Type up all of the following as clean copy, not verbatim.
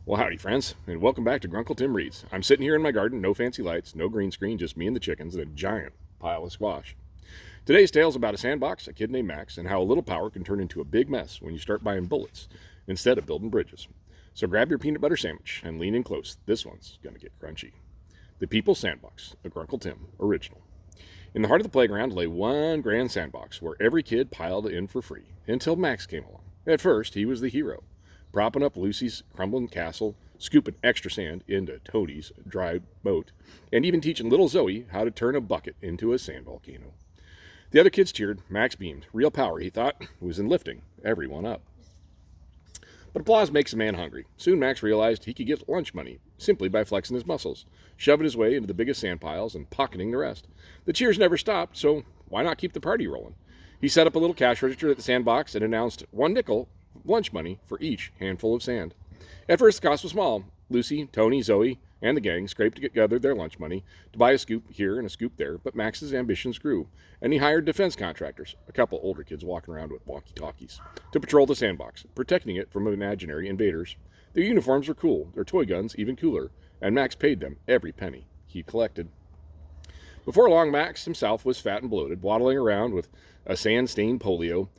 Well, howdy, friends, and welcome back to Grunkle Tim Reads. I'm sitting here in my garden, no fancy lights, no green screen, just me and the chickens and a giant pile of squash. Today's tale is about a sandbox, a kid named Max, and how a little power can turn into a big mess when you start buying bullets instead of building bridges. So grab your peanut butter sandwich and lean in close. This one's going to get crunchy. The People's Sandbox, a Grunkle Tim original. In the heart of the playground lay one grand sandbox where every kid piled in for free until Max came along. At first, he was the hero, propping up Lucy's crumbling castle, scooping extra sand into Tony's dry boat, and even teaching little Zoe how to turn a bucket into a sand volcano. The other kids cheered. Max beamed. Real power, he thought, was in lifting everyone up. But applause makes a man hungry. Soon Max realized he could get lunch money simply by flexing his muscles, shoving his way into the biggest sand piles, and pocketing the rest. The cheers never stopped, so why not keep the party rolling? He set up a little cash register at the sandbox and announced 1 nickel lunch money for each handful of sand. At first, the cost was small. Lucy, Tony, Zoe, and the gang scraped together their lunch money to buy a scoop here and a scoop there, but Max's ambitions grew, and he hired defense contractors, a couple older kids walking around with walkie-talkies, to patrol the sandbox, protecting it from imaginary invaders. Their uniforms were cool, their toy guns even cooler, and Max paid them every penny he collected. Before long, Max himself was fat and bloated, waddling around with a sand-stained polio,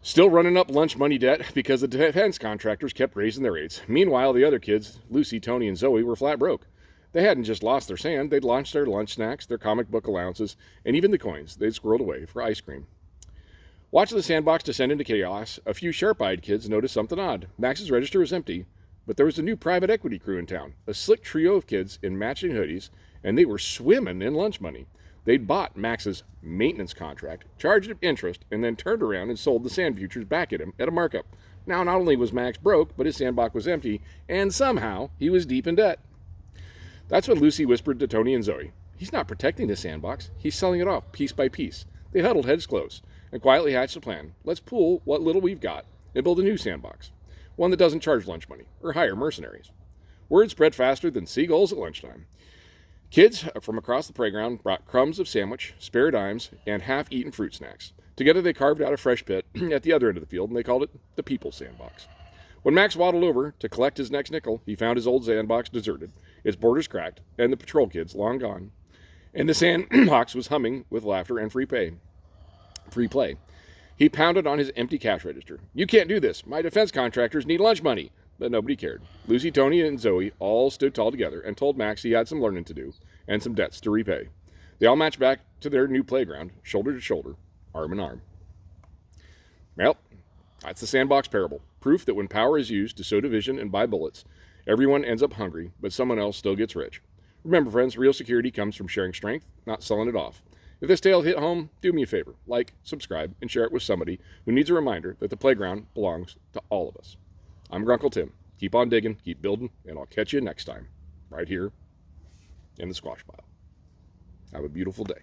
still running up lunch money debt because the defense contractors kept raising their rates. Meanwhile, the other kids, Lucy, Tony, and Zoe, were flat broke. They hadn't just lost their sand, they'd launched their lunch snacks, their comic book allowances, and even the coins they'd squirreled away for ice cream. Watching the sandbox descend into chaos, a few sharp-eyed kids noticed something odd. Max's register was empty, but there was a new private equity crew in town, a slick trio of kids in matching hoodies, and they were swimming in lunch money. They'd bought Max's maintenance contract, charged him interest, and then turned around and sold the sand futures back at him at a markup. Now, not only was Max broke, but his sandbox was empty, and somehow he was deep in debt. That's when Lucy whispered to Tony and Zoe, "He's not protecting the sandbox, he's selling it off piece by piece." They huddled heads close and quietly hatched a plan. Let's pool what little we've got and build a new sandbox, one that doesn't charge lunch money or hire mercenaries. Word spread faster than seagulls at lunchtime. Kids from across the playground brought crumbs of sandwich, spare dimes, and half-eaten fruit snacks. Together they carved out a fresh pit at the other end of the field, and they called it the People's Sandbox. When Max waddled over to collect his next nickel, he found his old sandbox deserted, its borders cracked, and the patrol kids long gone. And the sandbox was humming with laughter and free play. He pounded on his empty cash register. "You can't do this. My defense contractors need lunch money." But nobody cared. Lucy, Tony, and Zoe all stood tall together and told Max he had some learning to do and some debts to repay. They all marched back to their new playground, shoulder to shoulder, arm in arm. Well, that's the sandbox parable. Proof that when power is used to sow division and buy bullets, everyone ends up hungry, but someone else still gets rich. Remember, friends, real security comes from sharing strength, not selling it off. If this tale hit home, do me a favor. Like, subscribe, and share it with somebody who needs a reminder that the playground belongs to all of us. I'm Grunkle Tim. Keep on digging, keep building, and I'll catch you next time, right here in the squash pile. Have a beautiful day.